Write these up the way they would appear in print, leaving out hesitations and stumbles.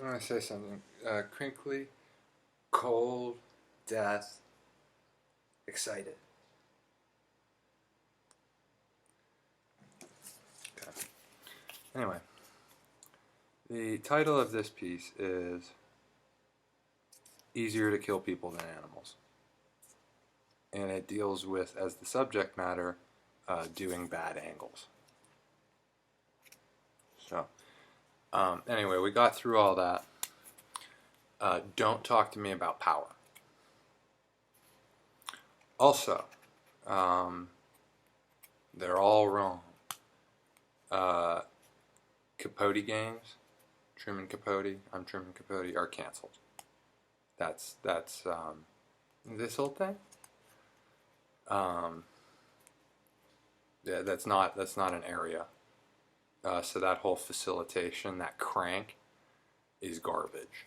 I'm going to say something. Crinkly, cold, death, excited. Okay. Anyway, the title of this piece is Easier to Kill People Than Animals. And it deals with, as the subject matter, doing bad angles. So, anyway, we got through all that. Don't talk to me about power. Also, they're all wrong. Capote games, Truman Capote, I'm Truman Capote, are canceled. That's this whole thing. Yeah, that's not an area. So that whole facilitation, that crank, is garbage.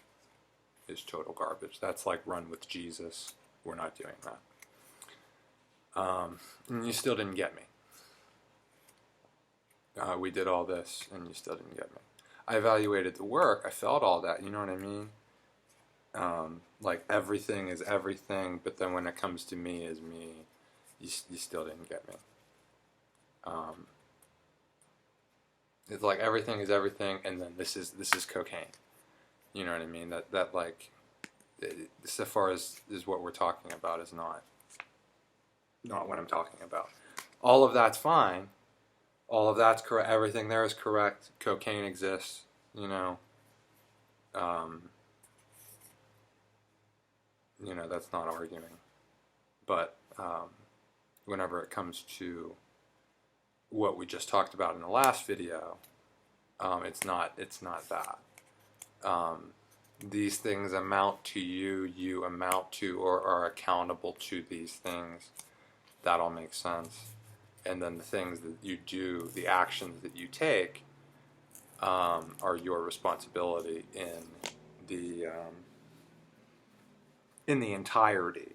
Is total garbage. That's like Run with Jesus. We're not doing that. And you still didn't get me. We did all this, and you still didn't get me. I evaluated the work. I felt all that. You know what I mean? Like everything is everything, but then when it comes to me as me, you still didn't get me. It's like everything is everything, and then this is cocaine. You know what I mean? That like, so far as what we're talking about is not what I'm talking about. All of that's fine. All of that's correct. Everything there is correct. Cocaine exists. You know. That's not arguing. But whenever it comes to what we just talked about in the last video, it's not that. These things amount to you. You amount to or are accountable to these things. That all makes sense. And then the things that you do, the actions that you take, are your responsibility in the entirety.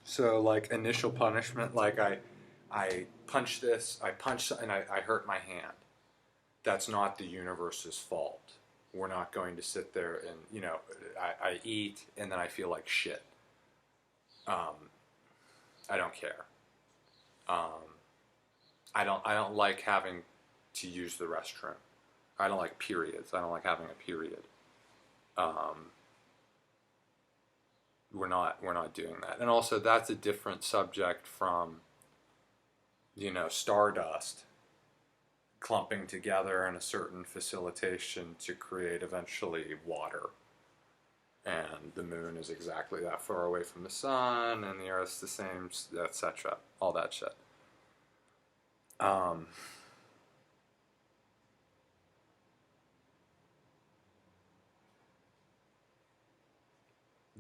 So, like initial punishment, like I punched this, and I hurt my hand. That's not the universe's fault. We're not going to sit there and I eat and then I feel like shit. I don't care. I don't like having to use the restroom. I don't like periods. I don't like having a period. We're not doing that. And also that's a different subject from stardust clumping together in a certain facilitation to create eventually water. And the moon is exactly that far away from the sun, and the earth's the same, etc. All that shit.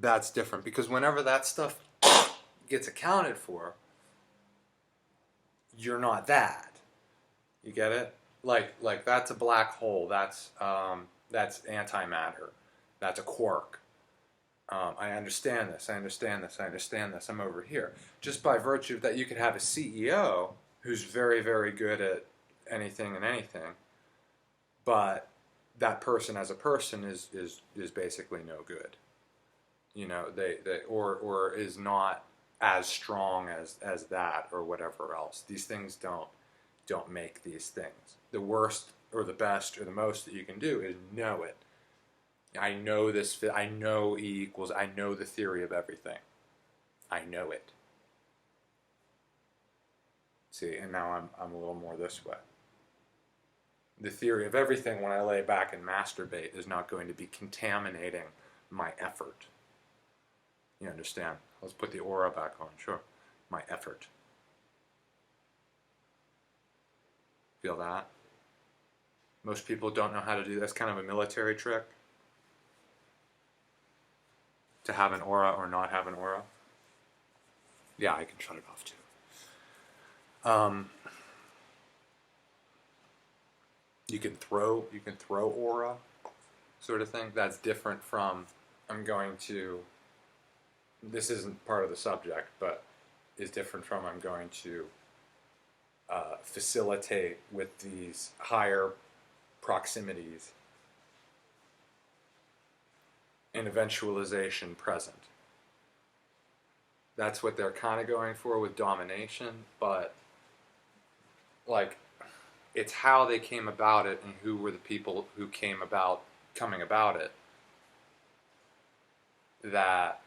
That's different, because whenever that stuff gets accounted for, you're not that. You get it? Like that's a black hole. That's antimatter. That's a quark. I understand this. I'm over here. Just by virtue of that, you could have a CEO who's very, very good at anything and anything, but that person as a person is basically no good. They or is not as strong as that or whatever else. These things don't make these things. The worst or the best or the most that you can do is know it. I know this. I know E equals. I know the theory of everything. I know it. See, and now I'm a little more this way. The theory of everything, when I lay back and masturbate, is not going to be contaminating my effort. You understand? Let's put the aura back on. Sure. My effort. Feel that? Most people don't know how to do that. That's kind of a military trick. To have an aura or not have an aura. Yeah, I can shut it off too. You can throw aura, sort of thing. That's different from this isn't part of the subject, but is different from I'm going to facilitate with these higher proximities and eventualization present. That's what they're kind of going for with domination, but like it's how they came about it and who were the people who came about coming about it that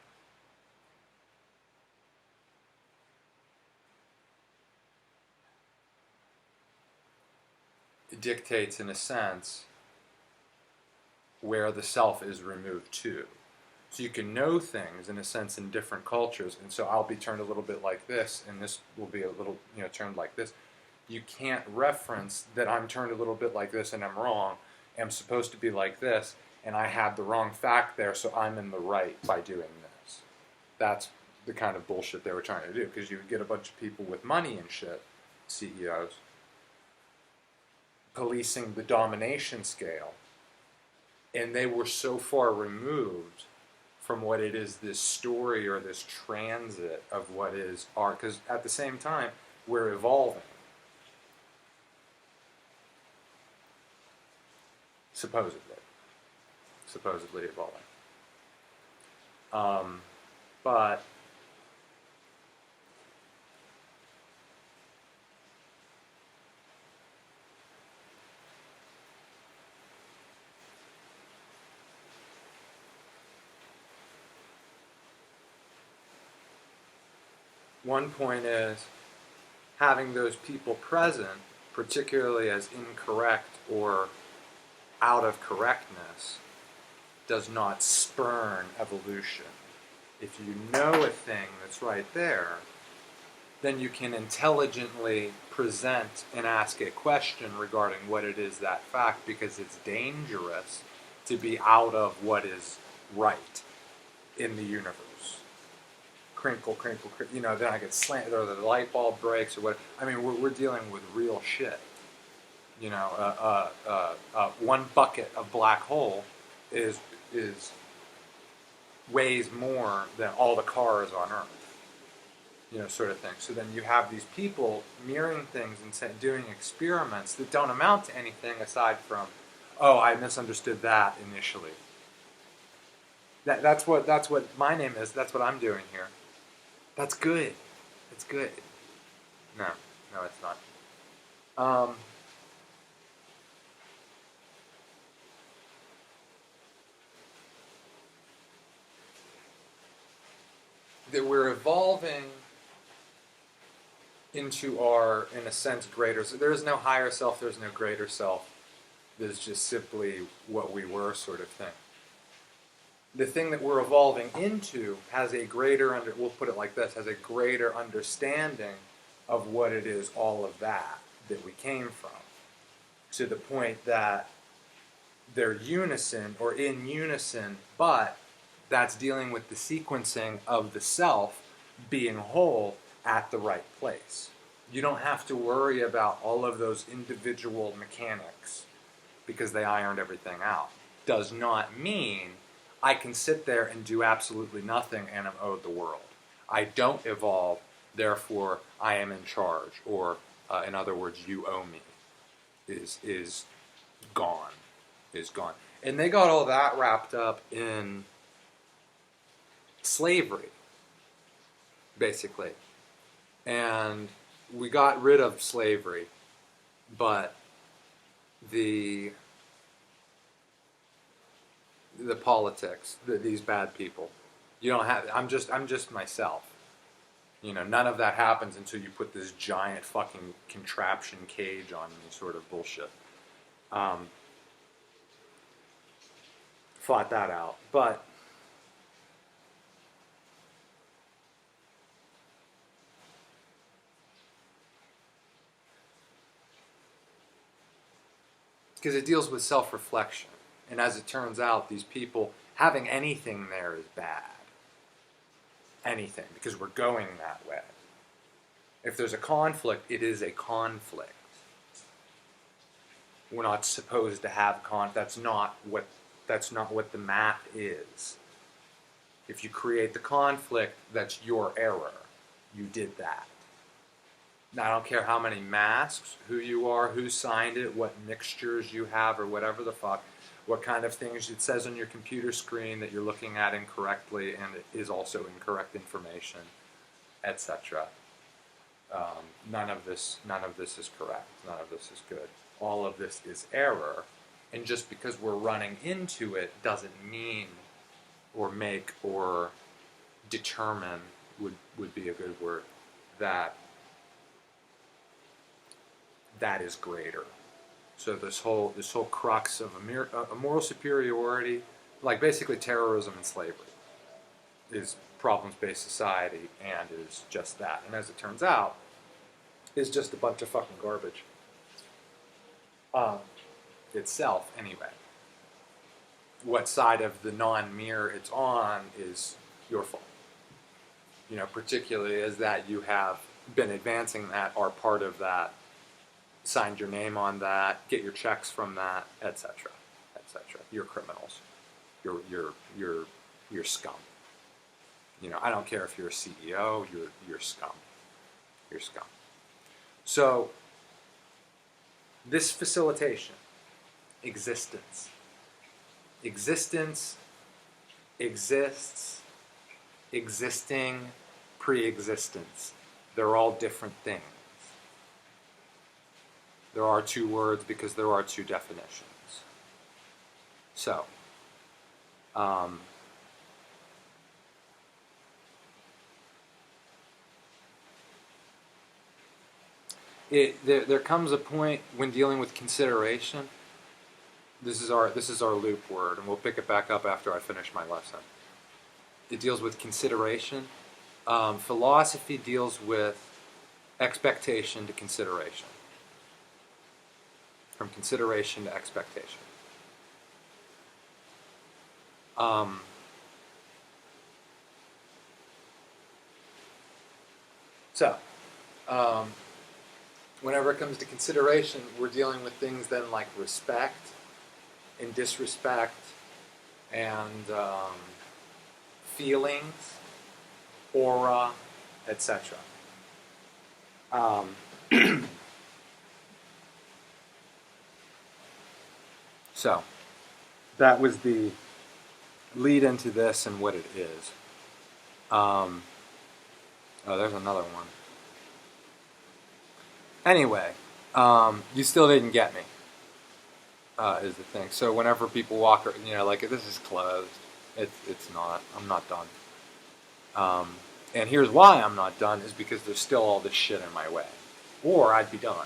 dictates, in a sense, where the self is removed to. So you can know things, in a sense, in different cultures. And so I'll be turned a little bit like this, and this will be a little, turned like this. You can't reference that I'm turned a little bit like this and I'm wrong. I'm supposed to be like this, and I had the wrong fact there, so I'm in the right by doing this. That's the kind of bullshit they were trying to do, because you would get a bunch of people with money and shit, CEOs, policing the domination scale, and they were so far removed from what it is, this story or this transit of what is art, because at the same time, we're evolving. Supposedly evolving. But one point is having those people present, particularly as incorrect or out of correctness, does not spurn evolution. If you know a thing that's right there, then you can intelligently present and ask a question regarding what it is, that fact, because it's dangerous to be out of what is right in the universe. Crinkle, crinkle, crinkle, then I get slammed, or the light bulb breaks, or what. I mean, we're dealing with real shit. One bucket of black hole is weighs more than all the cars on Earth, sort of thing. So then you have these people mirroring things and doing experiments that don't amount to anything aside from, oh, I misunderstood that initially. That's what my name is. That's what I'm doing here. That's good. It's good. No, it's not. That we're evolving into our, in a sense, greater. So there is no higher self, there's no greater self. There's just simply what we were, sort of thing. The thing that we're evolving into has a greater, we'll put it like this, has a greater understanding of what it is, all of that we came from. To the point that they're unison, or in unison, but that's dealing with the sequencing of the self being whole at the right place. You don't have to worry about all of those individual mechanics because they ironed everything out. Does not mean I can sit there and do absolutely nothing and I'm owed the world. I don't evolve, therefore I am in charge, or in other words, you owe me, is gone. And they got all that wrapped up in slavery, basically. And we got rid of slavery, but the politics, these bad people, you don't have. I'm just myself. None of that happens until you put this giant fucking contraption cage on me, sort of bullshit. Fought that out, but because it deals with self-reflection. And as it turns out, these people, having anything there is bad. Anything, because we're going that way. If there's a conflict, it is a conflict. We're not supposed to have that's not what the math is. If you create the conflict, that's your error. You did that. Now, I don't care how many masks, who you are, who signed it, what mixtures you have, or whatever the fuck. what kind of things it says on your computer screen that you're looking at incorrectly and it is also incorrect information, etc. None of this is correct. None of this is good. All of this is error, and just because we're running into it doesn't mean, or make, or determine would be a good word, that is greater. So this whole crux of a moral superiority, like basically terrorism and slavery, is problems-based society, and is just that. And as it turns out, is just a bunch of fucking garbage. Itself, anyway. What side of the non-mirror it's on is your fault. You know, particularly as that you have been advancing that, are part of that, signed your name on that, get your checks from that, etc., etc. You're criminals. You're scum. You know, I don't care if you're a CEO. You're scum. You're scum. So this facilitation, existence, exists, existing, pre-existence. They're all different things. There are two words because there are two definitions. So, there comes a point when dealing with consideration. This is our loop word, and we'll pick it back up after I finish my lesson. It deals with consideration. Philosophy deals with expectation to consideration. From consideration to expectation. Whenever it comes to consideration, we're dealing with things then like respect and disrespect and feelings, aura, etc. So, that was the lead into this and what it is. Oh, there's another one. Anyway, you still didn't get me, is the thing. So whenever people walk, you know, like, this is closed. It's not. I'm not done. And here's why I'm not done, is because there's still all this shit in my way. Or I'd be done.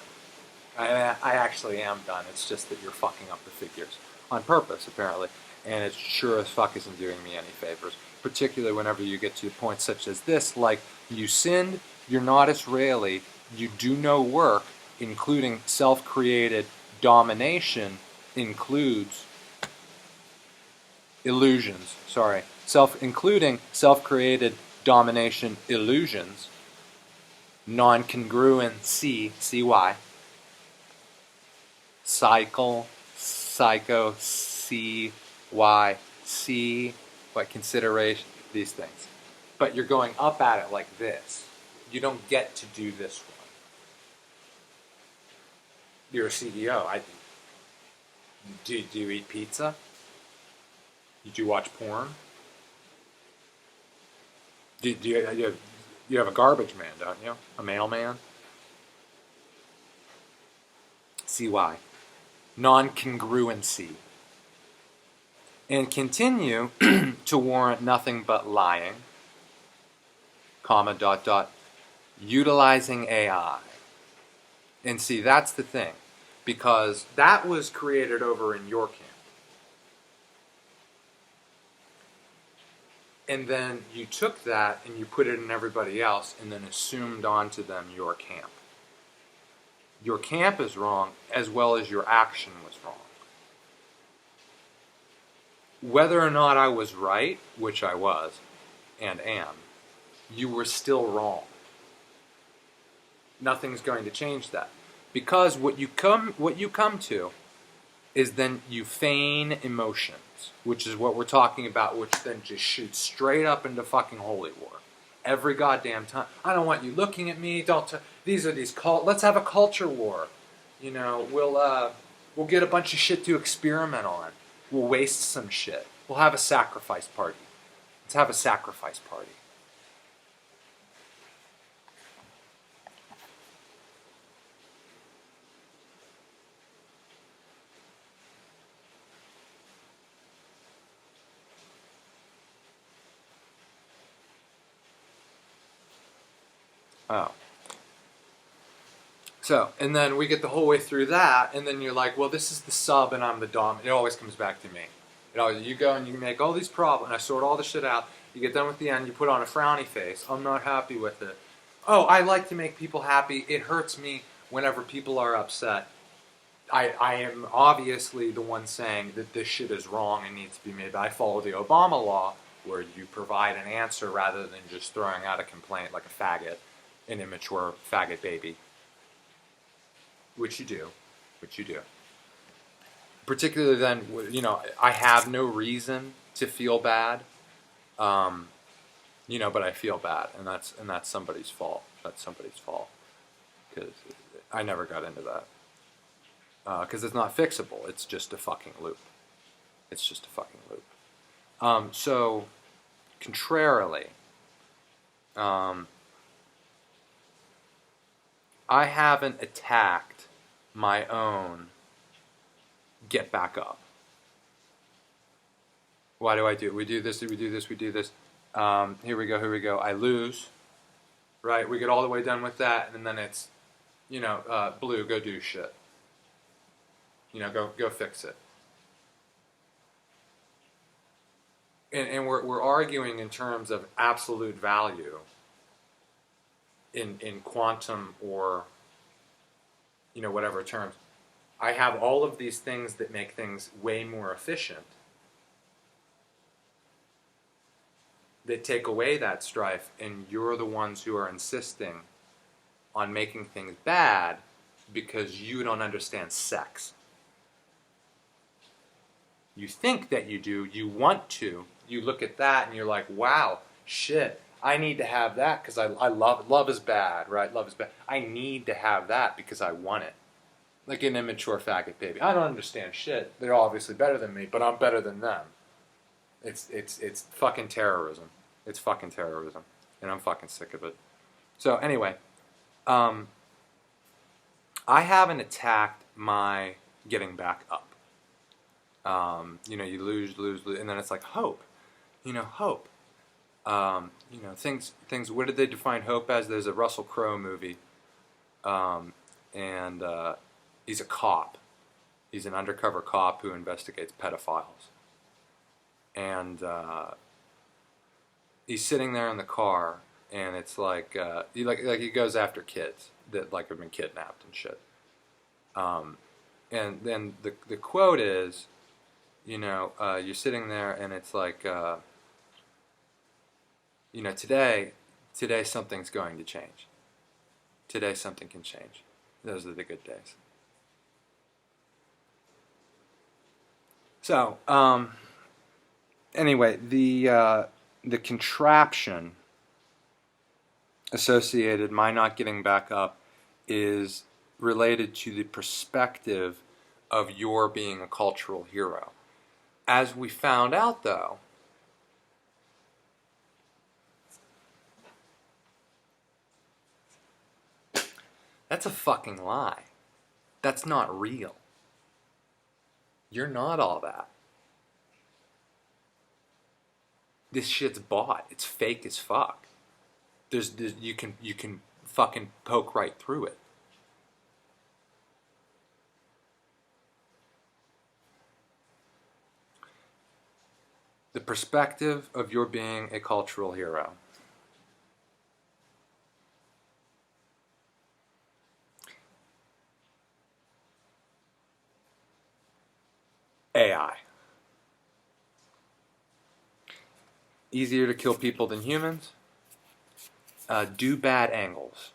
I actually am done. It's just that you're fucking up the figures. On purpose, apparently. And it sure as fuck isn't doing me any favors. Particularly whenever you get to points such as this, like, you sinned, you're not Israeli, you do no work, including self-created domination, includes illusions. Sorry. Including self-created domination illusions, non-congruency, CY, cycle, psycho, CY, C, what consideration, these things. But you're going up at it like this. You don't get to do this one. You're a CEO. Do you eat pizza? Do you watch porn? You have a garbage man, don't you? A mailman? CY. Non-congruency. And continue to warrant nothing but lying, comma, ... utilizing AI. And see, that's the thing. Because that was created over in your camp. And then you took that and you put it in everybody else and then assumed onto them your camp. Your camp is wrong as well as your action was wrong. Whether or not I was right, which I was and am, you were still wrong. Nothing's going to change that. Because what you come to is then you feign emotions, which is what we're talking about, which then just shoots straight up into fucking holy war. Every goddamn time. I don't want you looking at me. Let's have a culture war. You know, we'll get a bunch of shit to experiment on. We'll waste some shit. We'll have a sacrifice party. Let's have a sacrifice party. Oh. So, and then we get the whole way through that, and then you're like, well, this is the sub and I'm the dom. It always comes back to me. You go and you make all these problems, and I sort all the shit out. You get done with the end, you put on a frowny face. I'm not happy with it. Oh, I like to make people happy. It hurts me whenever people are upset. I am obviously the one saying that this shit is wrong and needs to be made. But I follow the Obama law, where you provide an answer rather than just throwing out a complaint like a faggot, an immature faggot baby. Which you do. Particularly then, I have no reason to feel bad, but I feel bad, and that's somebody's fault. That's somebody's fault, because I never got into that. Because it's not fixable. It's just a fucking loop. So, contrarily, I haven't attacked my own get back up. Why do I do it? We do this. Here we go. I lose. Right? We get all the way done with that, and then it's, Blue, go do shit. Go fix it. And we're arguing in terms of absolute value in quantum or, whatever terms. I have all of these things that make things way more efficient, that take away that strife, and you're the ones who are insisting on making things bad because you don't understand sex. You think that you do, you want to, you look at that and you're like, wow, shit, I need to have that because I love is bad, right? Love is bad. I need to have that because I want it. Like an immature faggot baby. I don't understand shit. They're obviously better than me, but I'm better than them. It's fucking terrorism. It's fucking terrorism. And I'm fucking sick of it. So anyway, I haven't attacked my getting back up. You lose, and then it's like hope. Hope. Things. What did they define hope as? There's a Russell Crowe movie, and he's a cop. He's an undercover cop who investigates pedophiles, and he's sitting there in the car, and it's like he goes after kids that have been kidnapped and shit. And then the quote is, you're sitting there, and it's like, today something's going to change. Today something can change. Those are the good days. So, anyway, the contraption associated my not getting back up is related to the perspective of your being a cultural hero. As we found out, though, that's a fucking lie. That's not real. You're not all that. This shit's bought. It's fake as fuck. You can fucking poke right through it. The perspective of your being a cultural hero. AI. Easier to kill people than humans. Do bad angles.